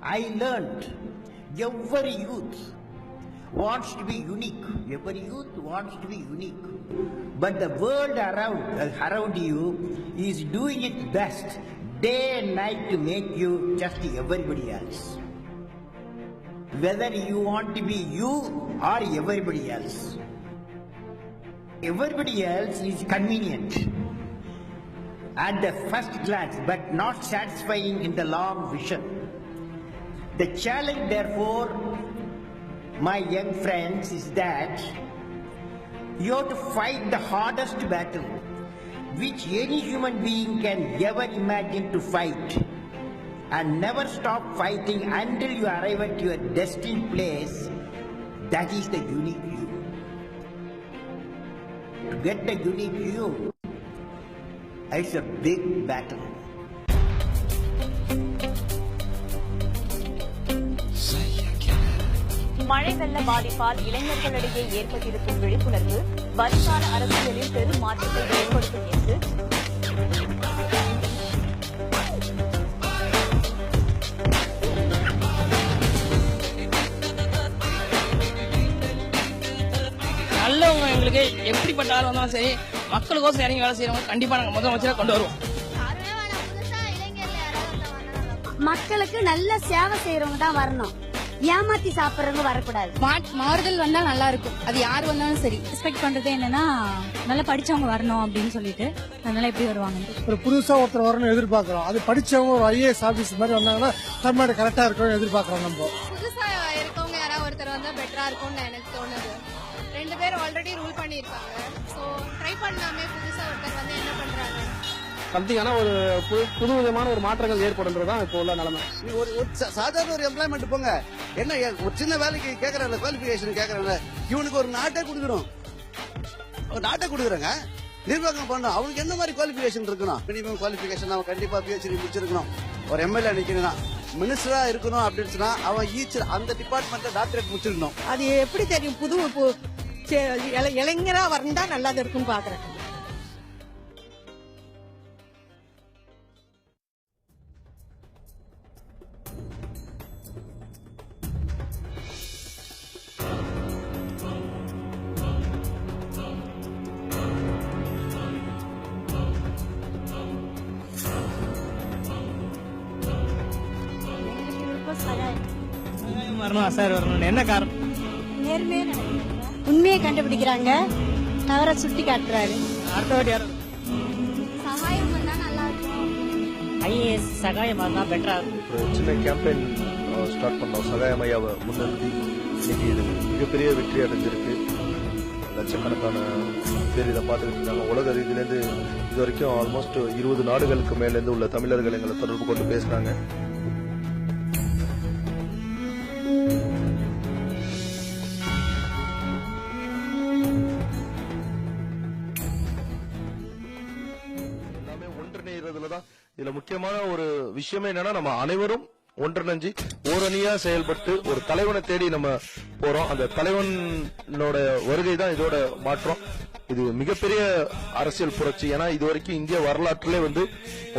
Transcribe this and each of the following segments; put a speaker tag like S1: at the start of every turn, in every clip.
S1: I learned every youth wants to be unique. Every youth wants to be unique. But the world around you is doing its best day and night to make you just everybody else. Whether you want to be you or everybody else. Everybody else is convenient at the first glance, but not satisfying in the long vision. The challenge, therefore, my young friends, is that you have to fight the hardest battle which any human being can ever imagine to fight, and never stop fighting until you arrive at your destined place. That is the unique you. To get the unique you, it's a big battle.
S2: மழை வெள்ள பாதிப்பால் இளைஞர்களிடையே ஏற்பட்டிருக்கும் விழிப்புணர்வு வருங்கால அரசியலில் பெரும் மாற்றத்தை ஏற்படுத்தும் என்று
S3: நல்லவங்க எங்களுக்கு எப்படிப்பட்ட ஆள் வந்தாலும் சரி, மக்களுக்கோசம் இறங்கி வேலை செய்யறவங்க கண்டிப்பா நாங்க முதலமைச்சரை கொண்டு வருவோம்.
S4: மக்களுக்கு நல்ல சேவை செய்யறவங்க தான் வரணும், ஏமாத்தி சாப்பிடுறவங்க வரக்கூடாது.
S5: மாறுதல் வந்தா நல்லா இருக்கும். அது யார் வந்தாலும் சரி. எக்ஸ்பெக்ட் பண்றது என்னன்னா நல்லா படிச்சவங்க வரணும் அப்படின்னு சொல்லிட்டு, அதனால எப்படி வருவாங்க.
S6: ஒரு புதுசா ஒருத்தர் வரணும் எதிர்பார்க்கிறோம். அது படிச்சவங்க ஒரு IAS ஆபீஸ் மாதிரி வந்தாங்கன்னா தமிழ்நாடு கரெக்டா இருக்கும் எதிர்பார்க்கிறோம். நம்ம
S7: புதுசா இருக்கவங்க யாராவது ஒருத்தர் வந்தா பெட்டரா இருக்கும்னு எனக்கு தோணுது. 2 பேர் ஆல்ரெடி ரூல் பண்ணிருக்காங்க. சோ ட்ரை பண்ணலாமே, புதுசா ஒருத்தர் வந்து என்ன பண்றாங்க
S8: சம்திங்கான ஒரு புது விதமான ஒரு மாற்றங்கள் ஏற்படுன்றதுதான் இப்போ உள்ள நிலைமை.
S9: சாதாரண ஒரு எம்ப்ளாய்மெண்ட் போங்க, என்ன ஒரு சின்ன வேலைக்கு கேட்கறாங்க, குவாலிபிகேஷன் கேட்கறாங்க. இவனுக்கு ஒரு நாட்டை கொடுக்குறோம், ஒரு நாட்டை கொடுக்குறாங்க, நிர்வாகம் பண்ணணும். அவனுக்கு என்ன மாதிரி குவாலிபிகேஷன் இருக்கணும்? மினிமம் குவாலிபிகேஷன் அவன் கண்டிப்பா PhD முடிச்சிருக்கணும். ஒரு MLA நிக்கணும், மினிஸ்டரா இருக்கணும் அப்படின்னு சொன்னா அவன் அந்த டிபார்ட்மெண்ட்ல டாக்டரேட் முடிச்சிருக்கணும்.
S10: அது எப்படி தெரியும்? புது இளைஞரா வந்தா நல்லது இருக்குன்னு பாக்குறேன்.
S3: வரணும் சார், வரணும். என்ன காரணம்?
S4: உண்மையை கண்டுபிடிக்கிறாங்க, தவற சுட்டி காட்டுறாரு.
S3: அடுத்த வாட்டி யாரும்
S4: சகாயம் பண்ணா நல்லா இருக்கும்.
S3: IAS சகாயம் பண்ணா பெட்டரா இருக்கும்.
S11: ஒரு சின்ன கேம்பெயின் ஸ்டார்ட் பண்ணோம், சகாயம் ஐயாவை முன்னிறுத்தி. இன்னைக்கு இது மிகப்பெரிய வெற்றி அடைஞ்சிருக்கு. லட்சக்கணக்கான பேர் இதை பார்த்துக்கிட்டு இருக்காங்க. உலக ரீதியிலேருந்து இது வரைக்கும் ஆல்மோஸ்ட் 20 நாடுகளுக்கு மேலேருந்து உள்ள தமிழர்கள் எங்களை தொடர்பு கொண்டு பேசினாங்க. எல்லாமே ஒன்றிணைறதுலதான் இதுல முக்கியமான ஒரு விஷயமே என்னன்னா, நம்ம அனைவரும் ஒன்றிணைஞ்சு ஓரணியா செயல்பட்டு ஒரு தலைவனை தேடி நம்ம போறோம். அந்த தலைவனோட வருகை தான் இதோட மாற்றம். இது மிகப்பெரிய அரசியல் புரட்சி. ஏன்னா இது வரைக்கும் இந்திய வரலாற்றிலே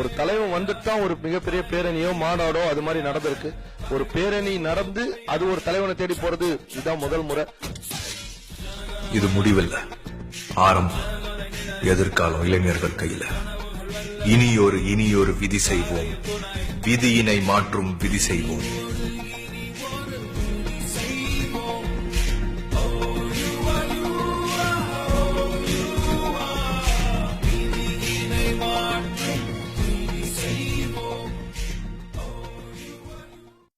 S11: ஒரு தலைவன் வந்துட்டு தான் ஒரு மிகப்பெரிய பேரணியோ மாநாடோ அது மாதிரி நடந்திருக்கு. ஒரு பேரணி நடந்து அது ஒரு தலைவனை தேடி போறது இதுதான் முதல் முறை.
S12: இது முடிவில்ல, ஆரம்பம். எதிர்காலம் இளைஞர்கள் கையில. இனியொரு விதி செய்வோம், விதியினை மாற்றும் விதி செய்வோம்.